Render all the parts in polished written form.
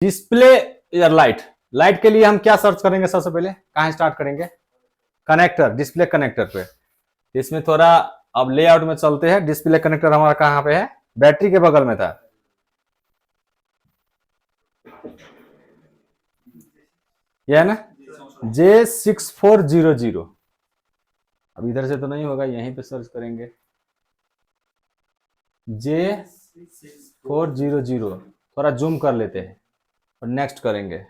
Display या light, light के लिए हम क्या सर्च करेंगे सबसे पहले, कहाँ स्टार्ट करेंगे, कनेक्टर, डिस्प्ले कनेक्टर पे। इसमें थोड़ा अब लेआउट में चलते हैं। डिस्प्ले कनेक्टर हमारा कहाँ पे है, बैटरी के बगल में था। यह है ना J6400। अब इधर से तो नहीं होगा, यहीं पे सर्च करेंगे J400। थोड़ा जूम कर लेते हैं और नेक्स्ट करेंगे।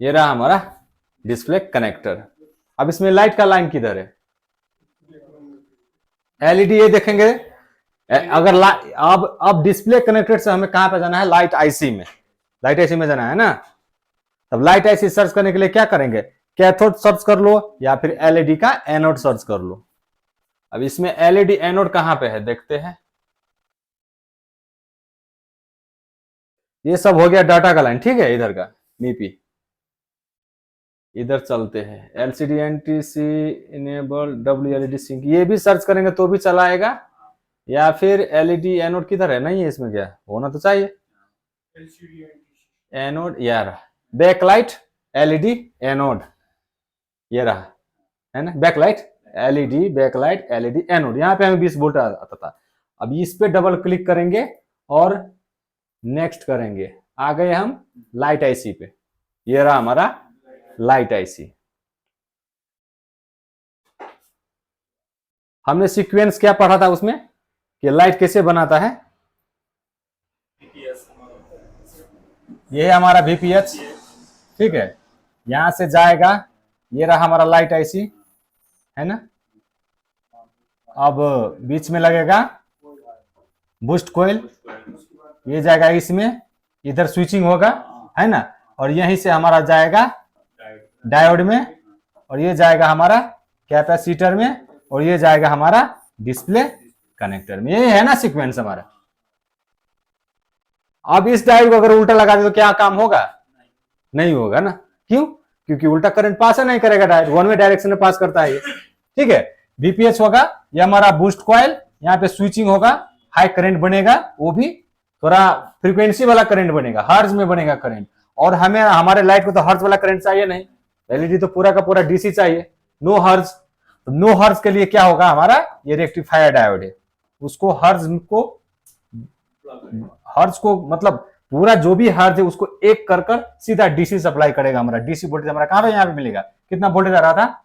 ये रहा हमारा डिस्प्ले कनेक्टर। अब इसमें लाइट का लाइन किधर है, एलईडी ये देखेंगे। अगर अब डिस्प्ले कनेक्टेड से हमें कहां पे जाना है, लाइट आईसी में, लाइट आईसी में जाना है ना। तब लाइट आईसी सर्च करने के लिए क्या करेंगे, कैथोड सर्च कर लो या फिर एलईडी का एनोड सर्च कर लो। अब इसमें एलईडी एनोड कहां पे है देखते हैं। ये सब हो गया डाटा का लाइन, ठीक है। इधर का मीपी, इधर चलते हैं एलसीडी एनटीसी इनेबल डब्ल्यूएलईडी सिंक, ये भी सर्च करेंगे तो भी चलाएगा। या फिर एलईडी एनोड किधर है, नहीं है इसमें, क्या होना तो चाहिए एनोड, यार बैकलाइट एलईडी एनोड, ये रहा है ना, backlight LED, backlight LED anode. यहाँ पे हमें 20 वोल्ट आता था। अब इस पे डबल क्लिक करेंगे और नेक्स्ट करेंगे, आ गए हम लाइट आईसी पे। ये रहा हमारा लाइट आईसी। हमने सीक्वेंस क्या पढ़ा था उसमें कि लाइट कैसे बनाता है, ये है हमारा वीपीएच, ठीक है। यहां से जाएगा, ये रहा हमारा लाइट आईसी, है ना। अब बीच में लगेगा बूस्ट कॉइल, ये जाएगा इसमें, इधर स्विचिंग होगा, है ना। और यहीं से हमारा जाएगा डायोड में, और ये जाएगा हमारा कैपेसिटर में, और ये जाएगा हमारा डिस्प्ले कनेक्टर में। ये है ना सीक्वेंस हमारा। अब इस डायोड को अगर उल्टा लगा दे तो क्या काम होगा, नहीं होगा ना। क्यों, क्योंकि उल्टा करंट पास नहीं करेगा, डायोड वन वे डायरेक्शन में पास करता है ये, ठीक है। बीपीएच होगा, ये हमारा बूस्ट कॉइल, यहाँ पे स्विचिंग होगा, हाई करंट बनेगा, वो भी थोड़ा फ्रीक्वेंसी वाला करंट बनेगा, हर्ट्ज में बनेगा करंट। और हमें हमारे लाइट को तो हर्ट्ज वाला करंट चाहिए नहीं, एलईडी तो पूरा का पूरा डीसी चाहिए, नो हर्ट्ज। तो नो हर्ट्ज के लिए क्या होगा हमारा, ये रेक्टिफायर डायोड है, उसको हर्ट्ज को मतलब पूरा जो भी हर्ट्ज है उसको एक कर कर सीधा डीसी सप्लाई करेगा। हमारा डीसी वोल्टेज हमारा कहां पे, यहाँ पे मिलेगा, कितना वोल्टेज आ रहा था,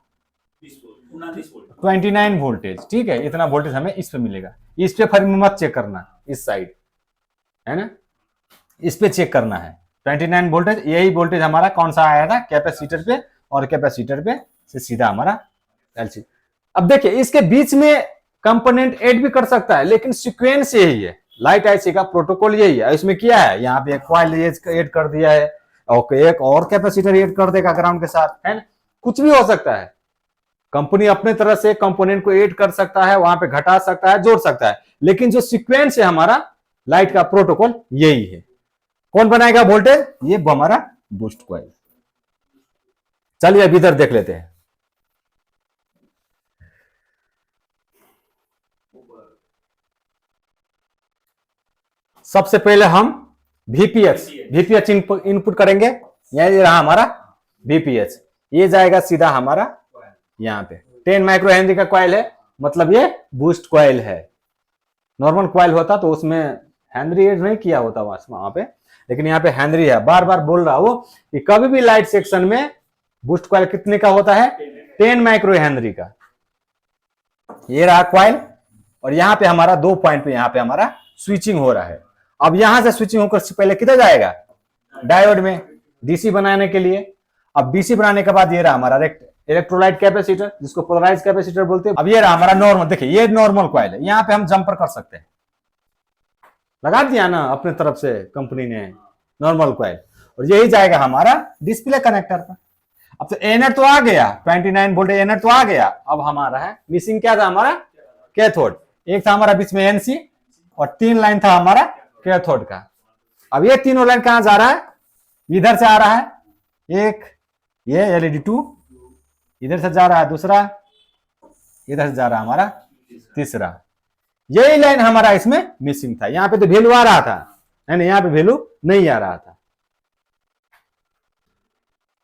29 वोल्टेज, ठीक है। इतना वोल्टेज हमें इस पे मिलेगा। इस पे फिर मत चेक करना, इस साइड है ना, इस पे चेक करना है 29 वोल्टेज। यही वोल्टेज हमारा कौन सा आया था, कैपेसिटर पे, और कैपेसिटर पे से सीधा हमारा एलसी। अब देखिए इसके बीच में कंपोनेंट ऐड भी कर सकता है, लेकिन सीक्वेंस यही है, लाइट आईसी का प्रोटोकॉल यही है। इसमें किया है, यहाँ पे एक कॉइल ऐड कर दिया है, और एक और कैपेसिटर ऐड कर देगा ग्राउंड के साथ, है ना। कुछ भी हो सकता है, कंपनी अपने तरह से कंपोनेंट को ऐड कर सकता है, वहां पे घटा सकता है, जोड़ सकता है, लेकिन जो सीक्वेंस है हमारा लाइट का प्रोटोकॉल यही है। कौन बनाएगा वोल्टेज, ये हमारा बूस्ट कॉइल। चलिए अब इधर देख लेते हैं। सबसे पहले हम वीपीएच इनपुट करेंगे। ये रहा हमारा वीपीएच, ये जाएगा सीधा हमारा यहाँ पे 10 माइक्रो हेनरी का कॉइल है, मतलब ये बूस्ट कॉइल है। नॉर्मल कॉइल होता तो उसमें हेनरी ऐड नहीं किया होता वहां पे, लेकिन यहाँ पे हेनरी है। बार बार बोल रहा हूं कि कभी भी लाइट सेक्शन में बूस्ट कॉइल कितने का होता है, 10 माइक्रो हेनरी का। ये रहा कॉइल, और यहाँ पे हमारा 2 पॉइंट पे यहाँ पे हमारा स्विचिंग हो रहा है। अब यहां से स्विचिंग होकर पहले किधर जाएगा, डायोड में, डीसी बनाने के लिए। अब डीसी बनाने के बाद ये रहा हमारा इलेक्ट्रोलाइट कैपेसिटर, जिसको पोलराइज कैपेसिटर बोलते हैं। अब ये रहा हमारा नॉर्मल, देखिए ये नॉर्मल कॉइल है, यहाँ पे हम जंपर कर सकते हैं, लगा दिया ना अपने तरफ से कंपनी ने नॉर्मल कॉइल। और यही जाएगा हमारा डिस्प्ले कनेक्टर पर। अब तो एनएड तो आ गया, 29 वोल्टेज एनएड तो आ गया। अब हमारा है मिसिंग क्या था, हमारा कैथोड। एक था हमारा बीच में एनसी, और 3 लाइन था हमारा कैथोड का। अब ये तीनों लाइन कहां जा रहा है, इधर से आ रहा है एक, ये एलईडी 2 इधर से जा रहा है, दूसरा इधर से जा रहा है हमारा तीसरा। यही लाइन हमारा इसमें मिसिंग था। यहाँ पे तो वैल्यू आ रहा था, है ना, यहाँ पे वैल्यू नहीं आ रहा था।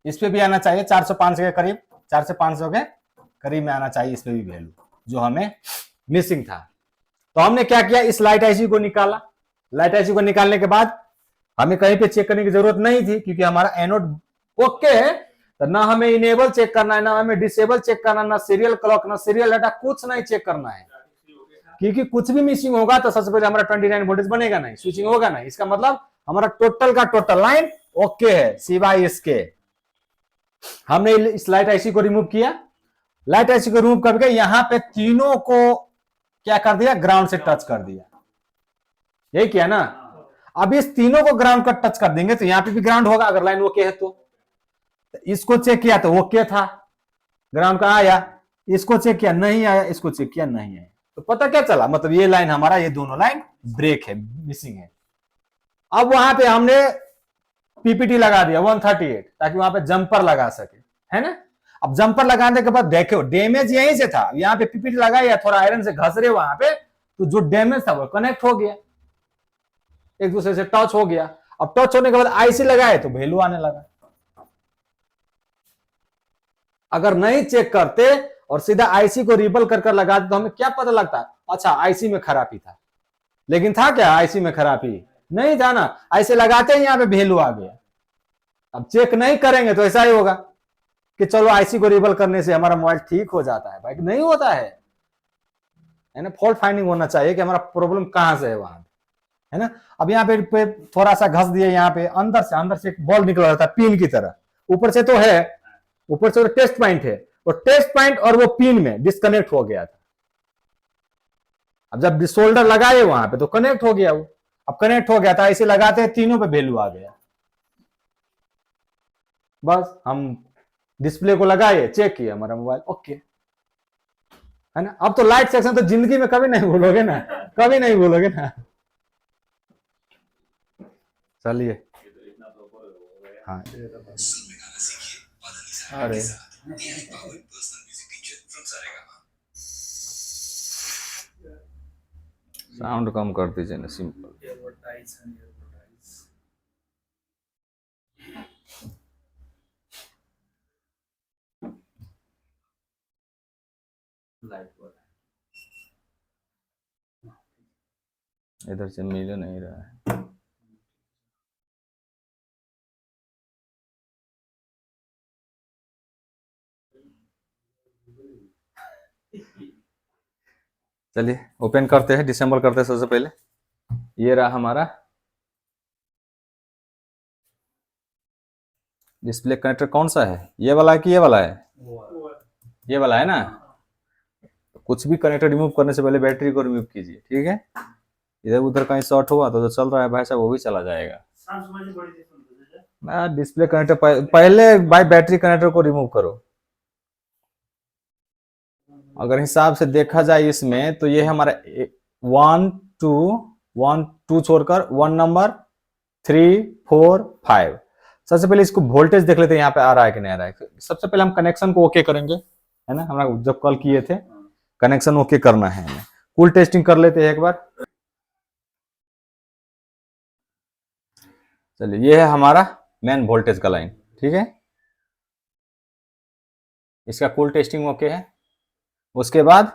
इस पे भी आना चाहिए 400-500 के करीब, 4 से 500 के करीब में आना चाहिए इस पे भी वैल्यू, जो हमें मिसिंग था। तो हमने क्या किया, इस लाइट आईसी को निकाला। लाइट आईसी को निकालने के बाद हमें कहीं पे चेक करने की जरूरत नहीं थी, क्योंकि हमारा एनोड ओके है। तो ना हमें इनेबल चेक करना है, ना हमें डिसेबल चेक करना, ना सीरियल क्लॉक, ना सीरियल डाटा, कुछ नहीं चेक करना है। क्योंकि कुछ भी मिसिंग होगा तो सबसे पहले हमारा 29 वोल्टेज बनेगा नहीं, स्विचिंग होगा नहीं। इसका मतलब हमारा टोटल का टोटल लाइन ओके है, सिवाय इसके। हमने इस लाइट आईसी को रिमूव किया। लाइट आईसी को रिमूव करके यहां पे तीनों को क्या कर दिया, ग्राउंड से टच कर दिया। यही किया ना। अब इस तीनों को ग्राउंड का टच कर देंगे तो यहां पे भी ग्राउंड होगा, अगर लाइन ओके है तो। इसको चेक किया तो ओके था, ग्राउंड का आया। इसको चेक किया नहीं आया, इसको चेक किया नहीं आया। तो पता क्या चला, मतलब ये लाइन हमारा, ये दोनों लाइन ब्रेक है, मिसिंग है। अब वहां पे हमने पीपीटी लगा दिया 138, ताकि वहां पे जंपर लगा सके, है ना। अब जंपर लगाने के बाद देखो डैमेज यहीं से था, यहाँ पे पीपीटी लगाया, थोड़ा आयरन से घस रहे वहां पे, तो जो डैमेज था वो कनेक्ट हो गया, एक दूसरे से टच हो गया। अब टच होने के बाद आईसी लगाए तो वैल्यू आने लगा। अगर नहीं चेक करते और सीधा आईसी को रिबल कर कर लगाते तो हमें क्या पता लगता, अच्छा आईसी में खराबी था। लेकिन था क्या आईसी में खराबी? नहीं था ना। ऐसे लगाते ही यहां पे वैल्यू आ गया। अब चेक नहीं करेंगे तो ऐसा ही होगा कि चलो आईसी को रिबल करने से हमारा मोबाइल ठीक हो जाता है। भाई नहीं होता है ना। फॉल्ट फाइंडिंग होना चाहिए कि हमारा प्रॉब्लम कहां से है वहां, है ना। अब यहाँ पे थोड़ा सा घस दिया, यहाँ पे अंदर से एक बॉल निकल रहा था पिन की तरह। ऊपर से तो है, ऊपर से तो टेस्ट पॉइंट है, वो टेस्ट पॉइंट और वो पिन में डिस्कनेक्ट हो गया था। अब जब सोल्डर लगाए वहां पे तो कनेक्ट हो गया वो। अब कनेक्ट हो गया था, ऐसे लगाते हैं तीनों पे वैल्यू आ गया। बस हम डिस्प्ले को लगाए, चेक किया, हमारा मोबाइल ओके, है ना। अब तो लाइट सेक्शन तो जिंदगी में कभी नहीं भूलोगे ना, कभी नहीं भूलोगे ना। चलिए हाँ, अरे साउंड कम कर दीजिए ना, सिंपल। इधर से मिल नहीं रहा है। चलिए ओपन करते हैं, डिसेंबल करते हैं। सबसे पहले ये रहा हमारा डिस्प्ले कनेक्टर। कौन सा है, ये वाला है कि ये वाला है? ये वाला है ना। कुछ भी कनेक्टर रिमूव करने से पहले बैटरी को रिमूव कीजिए, ठीक है। इधर उधर कहीं शॉर्ट हुआ तो जो चल रहा है भाई साहब वो भी चला जाएगा। डिस्प्ले कनेक्टर पहले भाई बैटरी कनेक्टर को रिमूव करो। अगर हिसाब से देखा जाए इसमें तो ये हमारा 1 2 छोड़कर 1 नंबर 3 4 5। सबसे पहले इसको वोल्टेज देख लेते हैं, यहाँ पे आ रहा है कि नहीं आ रहा है। सबसे पहले हम कनेक्शन को ओके करेंगे, है ना। हमारा जब कॉल किए थे कनेक्शन ओके करना है हमें। कूल टेस्टिंग कर लेते हैं एक बार। चलिए ये है हमारा मेन वोल्टेज का लाइन, ठीक है। इसका कूल टेस्टिंग ओके है। उसके बाद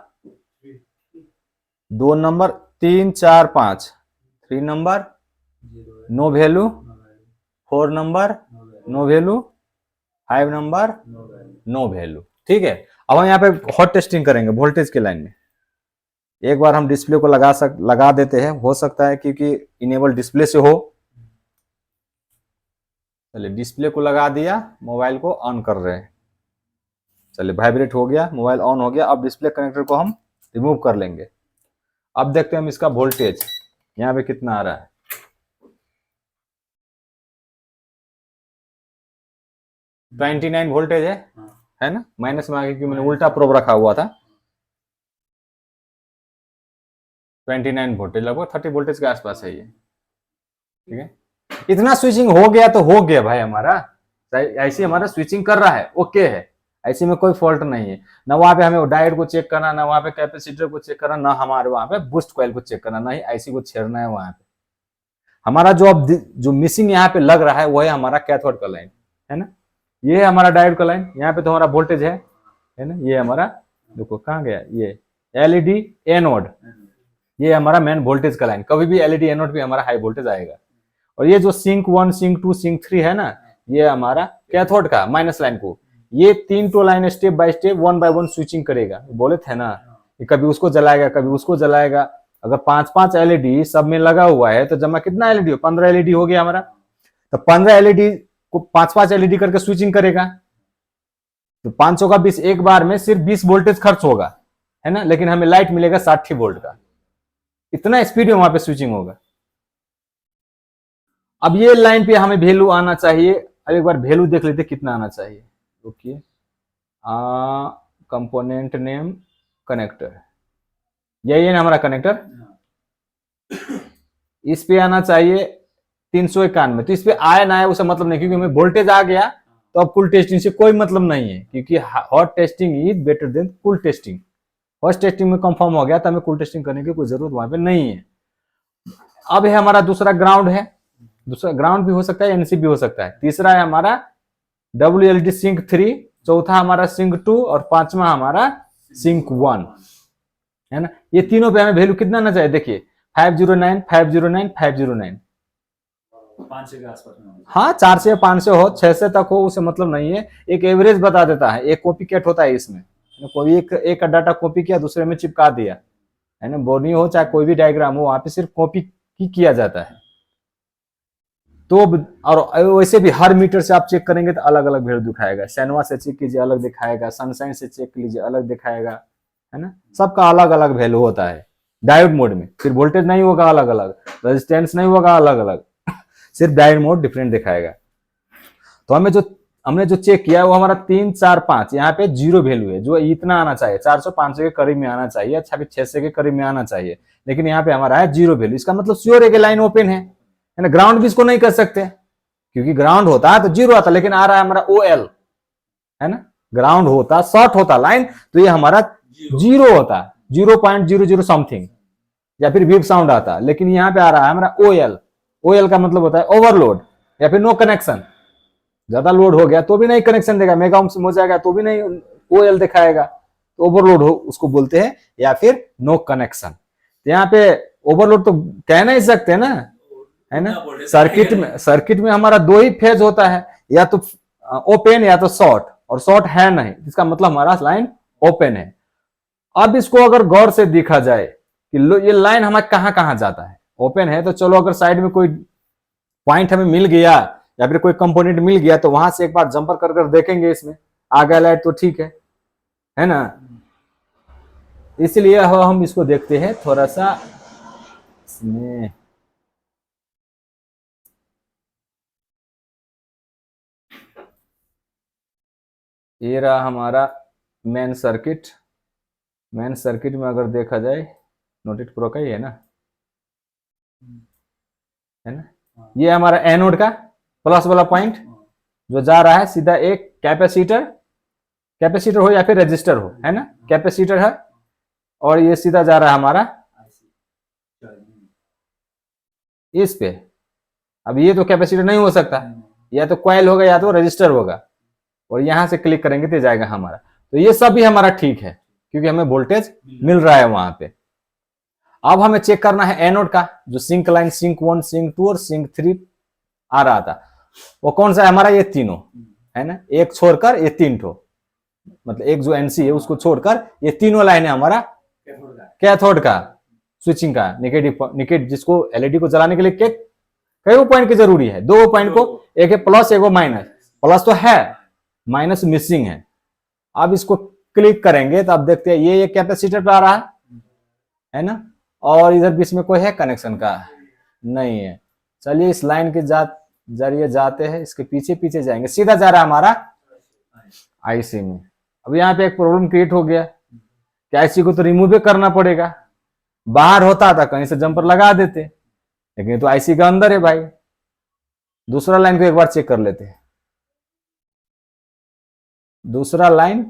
2 number 3 4 5, 3 number no value, 4 number no value, 5 number no value, ठीक है। अब हम यहाँ पे हॉट टेस्टिंग करेंगे वोल्टेज के लाइन में। एक बार हम डिस्प्ले को लगा देते हैं, हो सकता है क्योंकि इनेबल डिस्प्ले से हो। चलिए डिस्प्ले को लगा दिया, मोबाइल को ऑन कर रहे हैं। चलिए वाइब्रेट हो गया, मोबाइल ऑन हो गया। अब डिस्प्ले कनेक्टर को हम रिमूव कर लेंगे। अब देखते हैं हम इसका वोल्टेज यहाँ पे कितना आ रहा है। 29 वोल्टेज है ना। माइनस में आगे क्योंकि मैंने उल्टा प्रोब रखा हुआ था। 29 वोल्टेज, लगभग 30 वोल्टेज के आसपास है ये, ठीक है। इतना स्विचिंग हो गया तो हो गया भाई हमारा। ऐसे हमारा स्विचिंग कर रहा है, ओके है। ऐसे में कोई फॉल्ट नहीं है। ना वहां पे हमें डायोड को चेक करना, ना वहां पे कैपेसिटर को चेक करना, ना हमारे वहां पे बूस्ट कॉइल को चेक करना, ना ही आईसी को छेड़ना है वहां पे। हमारा जो अब जो मिसिंग यहाँ पे लग रहा है वो है हमारा कैथोड का लाइन, है ना। ये है हमारा डायोड का लाइन, यहाँ पे तो हमारा वोल्टेज है ना। ये हमारा देखो कहाँ गया, ये एलईडी एनोड, ये हमारा मेन वोल्टेज का लाइन। कभी भी एलईडी एनोड पे हमारा हाई वोल्टेज आएगा। और ये जो सिंक 1 सिंक 2 सिंक 3 है ना, ये हमारा कैथोड का माइनस लाइन को, ये 3 तो line step by step 1 by 1 switching करेगा। बोले थे ना कि कभी उसको जलाएगा कभी उसको जलाएगा। अगर 5-5 एलईडी सब में लगा हुआ है तो जमा कितना एलईडी हो, 15 एलईडी हो गया हमारा। तो 15 एलईडी को 5-5 एलईडी करके स्विचिंग करेगा, तो 500 का 20, एक बार में सिर्फ 20 वोल्टेज खर्च होगा, है ना। लेकिन हमें लाइट मिलेगा 60 वोल्ट का, इतना स्पीड में वहां पे स्विचिंग होगा। अब ये लाइन पे हमें वैल्यू आना चाहिए। अब एक बार वैल्यू देख लेते कितना आना चाहिए। ओके, कंपोनेंट नेम कनेक्टर, यही है ना हमारा कनेक्टर। इस पे आना चाहिए 391। तो इस पे आया ना आया उससे मतलब नहीं, क्योंकि हमें वोल्टेज आ गया तो अब कुल टेस्टिंग से कोई मतलब नहीं है, क्योंकि hot testing is better than कुल टेस्टिंग। फर्स्ट टेस्टिंग में कंफर्म हो गया तो हमें कुल टेस्टिंग करने की कोई जरूरत वहां पे नहीं है। अब है हमारा दूसरा ग्राउंड है, दूसरा ग्राउंड भी हो सकता है, एनसी भी हो सकता है। तीसरा है हमारा WLD सिंक 3, चौथा हमारा सिंक 2 और पांचवा हमारा सिंक 1, है ना। ये तीनों पे हमें वैल्यू कितना आना चाहिए, देखिए 509 509 509, 500 के आसपास में। हाँ 4 से 5 से हो 6 से तक हो उसे मतलब नहीं है, एक एवरेज बता देता है। एक कॉपी कैट होता है इसमें, कोई एक का डाटा कॉपी किया दूसरे में चिपका दिया, है ना। बोर्नी हो चाहे कोई भी डायग्राम हो, वहां पे सिर्फ कॉपी ही किया जाता है। तो और वैसे भी हर मीटर से आप चेक करेंगे तो अलग अलग वैल्यू दिखाएगा। सैनवा से चेक कीजिए अलग दिखाएगा, सनशाइन से चेक कीजिए अलग दिखाएगा, है ना। सबका अलग अलग वैल्यू होता है डायोड मोड में। फिर वोल्टेज नहीं होगा अलग अलग, रेजिस्टेंस नहीं होगा अलग अलग, सिर्फ डायोड मोड डिफरेंट दिखाएगा। तो हमने जो चेक किया वो हमारा 3 4 5 यहाँ पे जीरो वैल्यू है, जो इतना आना चाहिए 400-500 के करीब में आना चाहिए, अच्छा भी 600 के करीब में आना चाहिए, लेकिन यहाँ पे हमारा है जीरो वैल्यू। इसका मतलब श्योर है कि लाइन ओपन है ना। ग्राउंड भी इसको नहीं कर सकते, क्योंकि ग्राउंड होता है तो जीरो आता, लेकिन आ रहा है हमारा OL, है ना। ग्राउंड होता शॉर्ट होता लाइन तो ये हमारा जीरो होता, 0.00 समथिंग, या फिर बीप साउंड आता। लेकिन यहाँ पे आ रहा है हमारा OL का मतलब होता है ओवरलोड या फिर नो कनेक्शन। ज्यादा लोड हो गया तो भी नहीं कनेक्शन देगा, मेगा ओम हो जाएगा तो भी नहीं OL दिखाएगा, तो ओवरलोड हो उसको बोलते हैं, या फिर नो कनेक्शन। तो यहाँ पे ओवरलोड तो कह नहीं सकते ना, है ना। सर्किट में हमारा 2 ही फेज होता है, या तो ओपन या तो शॉर्ट, और शॉर्ट है नहीं, इसका मतलब हमारा लाइन ओपन है। अब इसको अगर गौर से देखा जाए कि ये लाइन हमारा कहां कहां जाता है, ओपन है तो चलो अगर साइड में कोई पॉइंट हमें मिल गया या फिर कोई कंपोनेंट मिल गया तो वहां से एक बार जंपर कर देखेंगे, इसमें आ गया लाइट तो ठीक है ना। इसलिए हम इसको देखते हैं थोड़ा सा इसमें। ये रहा हमारा मेन सर्किट। मेन सर्किट में अगर देखा जाए नोटेड प्रो का ही है ना, ये हमारा एनोड का प्लस वाला पॉइंट जो जा रहा है सीधा एक कैपेसिटर हो या फिर रजिस्टर हो, है ना। कैपेसिटर है और ये सीधा जा रहा है हमारा इस पे। अब ये तो कैपेसिटर नहीं हो सकता, या तो कॉइल होगा या तो रजिस्टर होगा, और यहां से क्लिक करेंगे तो जाएगा हमारा। तो ये सब भी हमारा ठीक है क्योंकि हमें वोल्टेज मिल रहा है वहां पे। अब हमें चेक करना है एनोड का, जो सिंक लाइन सिंक 1 सिंक 2 और सिंक 3 आ रहा था, वो कौन सा है हमारा, ये तीनों, है ना। एक छोड़कर ये 3 ठो, मतलब एक जो एनसी है उसको छोड़कर ये तीनों लाइन है हमारा कैथोड का स्विचिंग का निकेट, जिसको एलईडी को जलाने के लिए कई पॉइंट की जरूरी है, 2 पॉइंट को, एक है प्लस एक माइनस। प्लस तो है, माइनस मिसिंग है। अब इसको क्लिक करेंगे तो आप देखते हैं ये कैपेसिटर पे आ रहा है ना, और इधर बीच में कोई है कनेक्शन का नहीं है। चलिए इस लाइन के जरिए जाते हैं, इसके पीछे पीछे जाएंगे, सीधा जा रहा है हमारा आईसी में। अब यहाँ पे एक प्रॉब्लम क्रिएट हो गया कि आईसी को तो रिमूव करना पड़ेगा। बाहर होता था कहीं से जंपर लगा देते, लेकिन ये तो आईसी का अंदर है भाई। दूसरा लाइन को एक बार चेक कर लेते हैं। दूसरा लाइन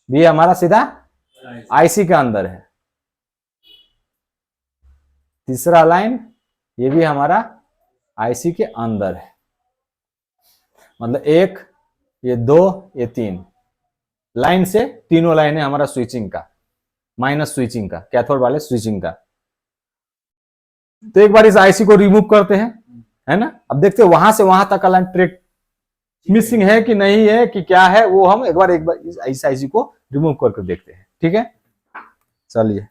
भी हमारा सीधा आईसी के अंदर है। तीसरा लाइन ये भी हमारा आईसी के अंदर है। मतलब 1 ये 2, ये 3 लाइन से, तीनों लाइन है हमारा स्विचिंग का, माइनस स्विचिंग का, कैथोड वाले स्विचिंग का। तो एक बार इस आईसी को रिमूव करते हैं, है ना। अब देखते हैं वहां से वहां तक का लाइन ट्रेक मिसिंग है कि नहीं है कि क्या है, वो हम एक बार इस आईसी को रिमूव करके देखते हैं, ठीक है। चलिए,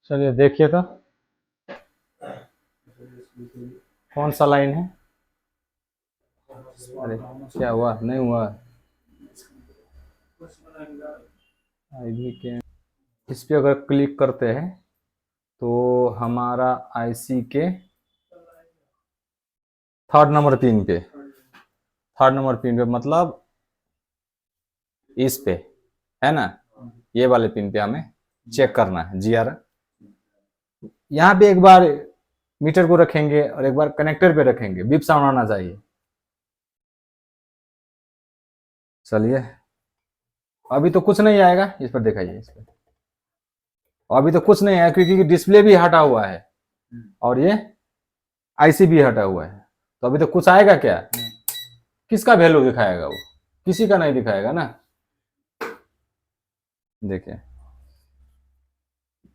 चलिए देखिए तो कौन सा लाइन है। अरे क्या हुआ, नहीं हुआ। आईवी के इस पे अगर क्लिक करते हैं तो हमारा आईसी के थर्ड नंबर पिन पे, मतलब इस पे, है ना, ये वाले पिन पे हमें चेक करना है जीआर। यहाँ पे एक बार मीटर को रखेंगे और एक बार कनेक्टर पे रखेंगे, बीप साउंड आना चाहिए। चलिए, अभी तो कुछ नहीं आएगा, इस पर दिखाइए, इस पर अभी तो कुछ नहीं आया क्योंकि डिस्प्ले भी हटा हुआ है और ये आईसी भी हटा हुआ है, तो अभी तो कुछ आएगा क्या, किसका वैल्यू दिखाएगा, वो किसी का नहीं दिखाएगा ना। देखिए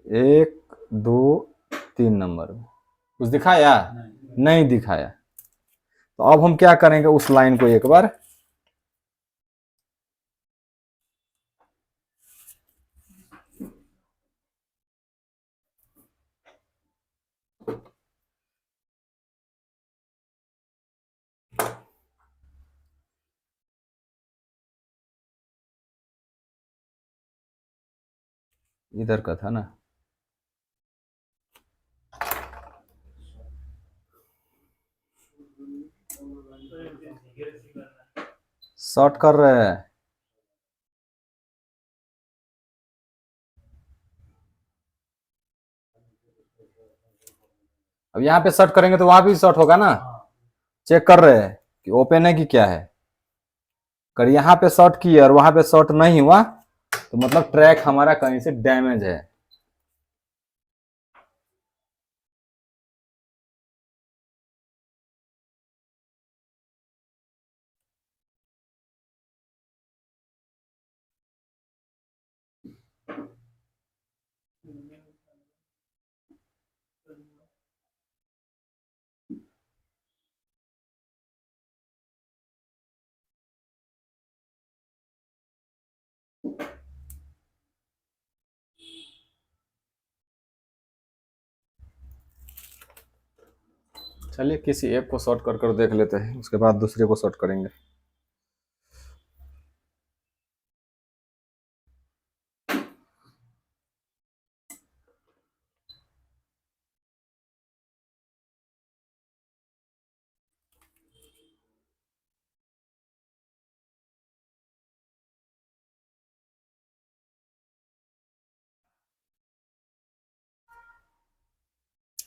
1 2 3 नंबर कुछ दिखाया, नहीं दिखाया। तो अब हम क्या करेंगे, उस लाइन को एक बार इधर का था ना, शॉर्ट कर रहे हैं। अब यहाँ पे शॉर्ट करेंगे तो वहां भी शॉर्ट होगा ना। चेक कर रहे हैं कि ओपन है कि क्या है। अगर यहाँ पे शॉर्ट किया और वहां पे शॉर्ट नहीं हुआ तो मतलब ट्रैक हमारा कहीं से डैमेज है। चलिए किसी एक को शॉर्ट कर कर देख लेते हैं, उसके बाद दूसरे को शॉर्ट करेंगे।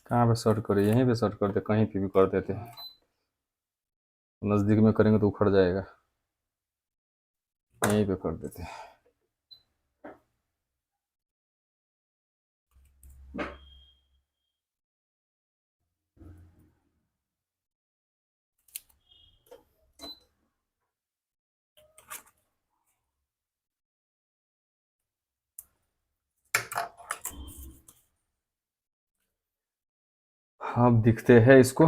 कहाँ पे शॉर्ट करें, यहीं पे शॉर्ट करते, कहीं पे भी कर देते हैं। नज़दीक में करेंगे तो उखड़ जाएगा, यहीं पे कर देते हैं। अब दिखते हैं इसको,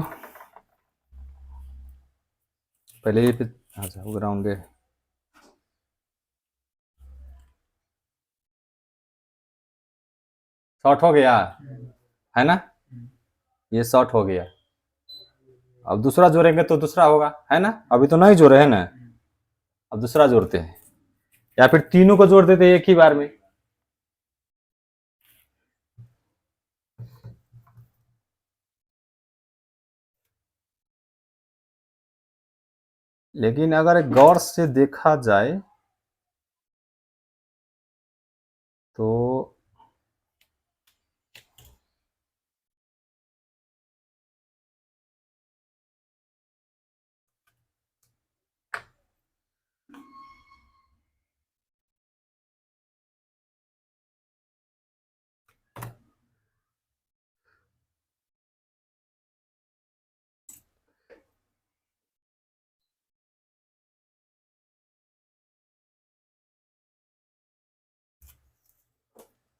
पहले ये पे, अच्छा वो ग्राउंड है। शॉर्ट हो गया है ना, ये शॉर्ट हो गया। अब दूसरा जोड़ेंगे तो दूसरा होगा, है ना, अभी तो नहीं जोड़े है ना, अब दूसरा जोड़ते हैं, या फिर तीनों को जोड़ देते हैं एक ही बार में। लेकिन अगर गौर से देखा जाए तो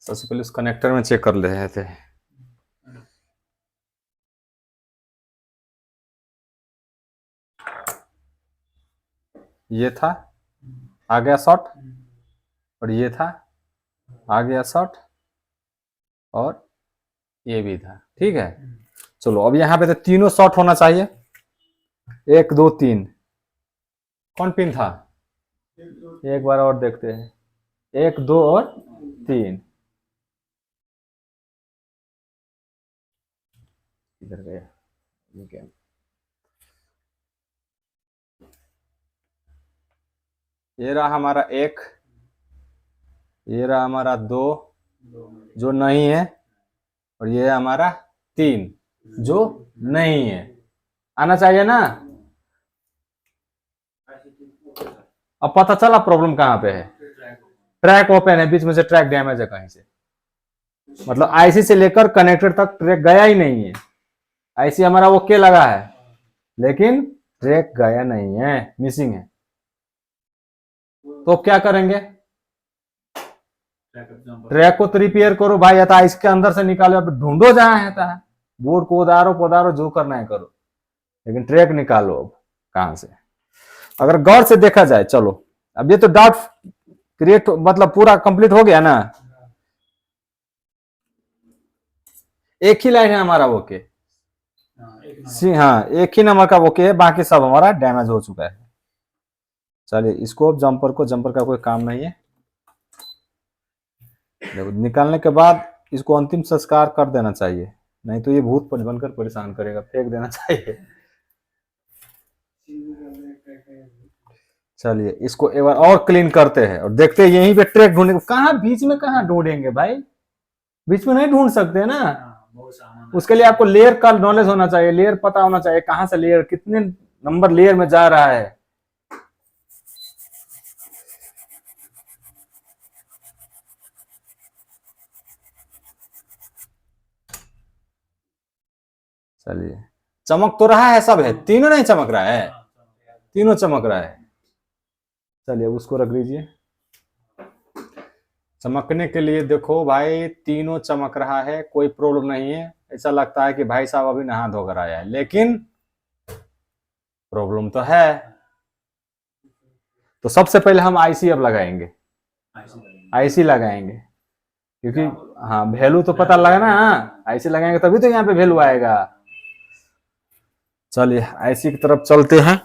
सबसे पहले उस कनेक्टर में चेक कर ले रहे थे। ये था, आ गया शॉर्ट, और ये था, आ गया शॉर्ट, और ये भी था, ठीक है। चलो अब यहाँ पे तो तीनों शॉर्ट होना चाहिए, 1 2 3। कौन पिन था, एक बार और देखते हैं, 1 2 और 3। इधर गया ये क्या, ये रहा हमारा 1, ये रहा हमारा 2 जो नहीं है, और ये हमारा 3 जो नहीं है। आना चाहिए ना। अब पता चला प्रॉब्लम कहाँ पे है, ट्रैक ओपन है, बीच में से ट्रैक डैमेज है कहीं से, मतलब आईसी से लेकर कनेक्टर तक ट्रैक गया ही नहीं है। आईसी हमारा ओके लगा है, लेकिन ट्रैक गया नहीं है, मिसिंग है। तो क्या करेंगे, ट्रैक को तो रिपेयर करो भाई, या तो इसके अंदर से निकालो, अब ढूंढो जहां है, बोर्ड को उदारो जो करना है करो, लेकिन ट्रैक निकालो अब कहां से। अगर गौर से देखा जाए, चलो अब ये तो डाउट क्रिएट, मतलब पूरा कंप्लीट हो गया ना, एक ही लाइन है हमारा ओके, हाँ एक ही नंबर का ओके है, बाकी सब हमारा डैमेज हो चुका है। चलिए इसको, जंपर को, जंपर का कोई काम नहीं है, देखो निकालने के बाद इसको अंतिम संस्कार कर देना चाहिए, नहीं तो ये भूत बनकर परेशान करेगा, फेंक देना चाहिए। चलिए इसको एक बार और क्लीन करते हैं और देखते हैं यहीं पे ट्रैक ढूंढेंगे, कहाँ बीच में कहाँ ढूंढेंगे भाई, बीच में नहीं ढूंढ सकते ना। उसके लिए आपको लेयर का नॉलेज होना चाहिए, लेयर पता होना चाहिए, कहां से लेयर, कितने नंबर लेयर में जा रहा है। चलिए चमक तो रहा है, सब है, तीनों नहीं चमक रहा है, तीनों चमक रहा है। चलिए उसको रख लीजिए, चमकने के लिए देखो भाई, तीनों चमक रहा है, कोई प्रॉब्लम नहीं है। ऐसा लगता है कि भाई साहब अभी नहा धोकर आया है, लेकिन प्रॉब्लम तो है। तो सबसे पहले हम आईसी अब लगाएंगे, आईसी लगाएंगे, क्योंकि हाँ वैल्यू तो पता लगा ना, आईसी लगाएंगे तभी तो यहाँ पे वैल्यू आएगा। चलिए आईसी की तरफ चलते हैं।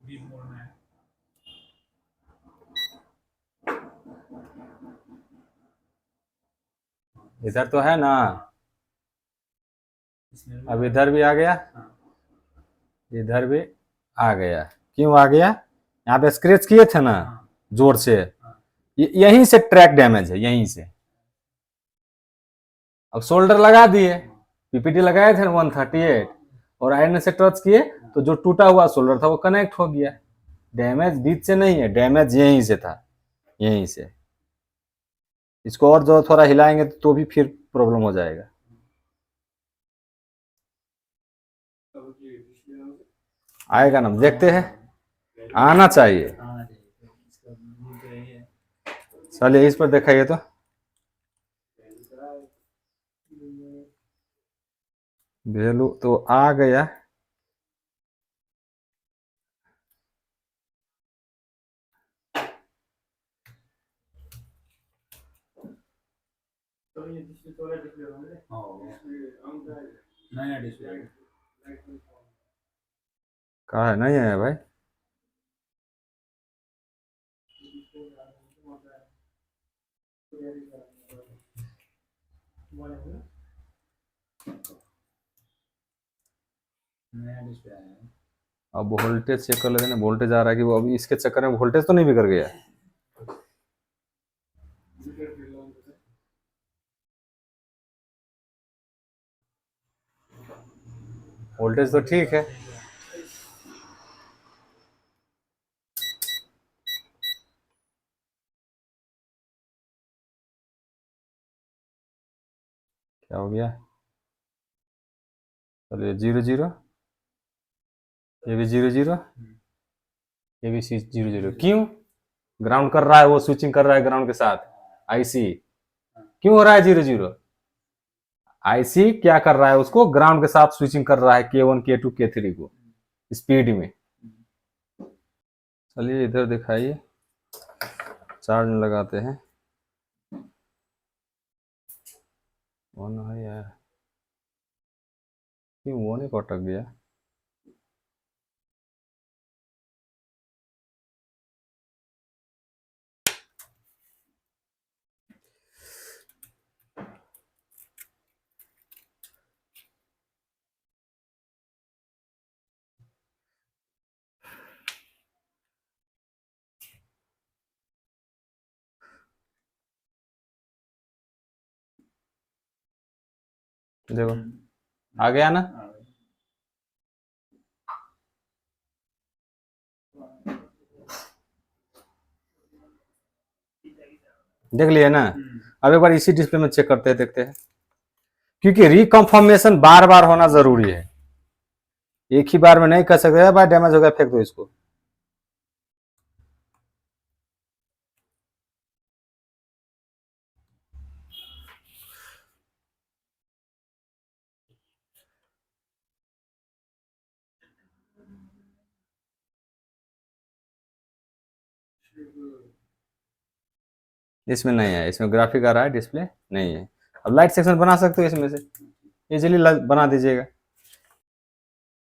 भी बोलना है। इधर तो है ना, इसमें अब इधर भी आ गया, हाँ। इधर भी आ गया। क्यों आ गया? यहाँ पे स्क्रैच किए थे ना हाँ। जोर से, हाँ। यहीं से ट्रैक डैमेज है, यहीं से। अब शोल्डर लगा दिए, पीपीटी लगाए थे 138 और आयरन से टच किए तो जो टूटा हुआ शोल्डर था वो कनेक्ट हो गया। डैमेज बीच से नहीं है, डैमेज यहीं से था, यहीं से। इसको और जो थोड़ा हिलाएंगे तो भी फिर प्रॉब्लम हो जाएगा। अब ये डिस्प्ले आएगा ना, देखते हैं, आना चाहिए। आना चाहिए, तो इसका मूल तो यही है। चलिए इस पर दिखाइए तो। वैल्यू तो आ गया। तो ये डिस्प्ले तो डिस्प्ले होंगे। नया डिस्प्ले कहा है नहीं है भाई? नया डिस्प्ले आया है। अब वोल्टेज चेक कर लेते हैं ना, वोल्टेज आ रहा है कि वो अभी इसके चक्कर में वोल्टेज तो नहीं बिगड़ गया? वोल्टेज तो ठीक है। क्या हो गया? चलिए 0 0, ये भी 0 0, ये भी 0 0। क्यों? ग्राउंड कर रहा है, वो स्विचिंग कर रहा है ग्राउंड के साथ। आईसी क्यों हो रहा है 0 0? आईसी क्या कर रहा है, उसको ग्राउंड के साथ स्विचिंग कर रहा है, K1 K2 K3 को स्पीड में। चलिए इधर दिखाइए, चार्ज में लगाते हैं। ऑन है यार, क्यों वो नहीं अटक गया? देखो आ गया ना। देख लिया ना। अब एक बार इसी डिस्प्ले में चेक करते हैं, देखते हैं, क्योंकि रिकंफर्मेशन बार बार होना जरूरी है। एक ही बार में नहीं कर सकते भाई, डैमेज हो गया फेंक दो इसको। इसमें नहीं है, इसमें ग्राफिक आ रहा है, डिस्प्ले नहीं है। अब लाइट सेक्शन बना सकते हो इसमें से, इजीली बना दीजिएगा।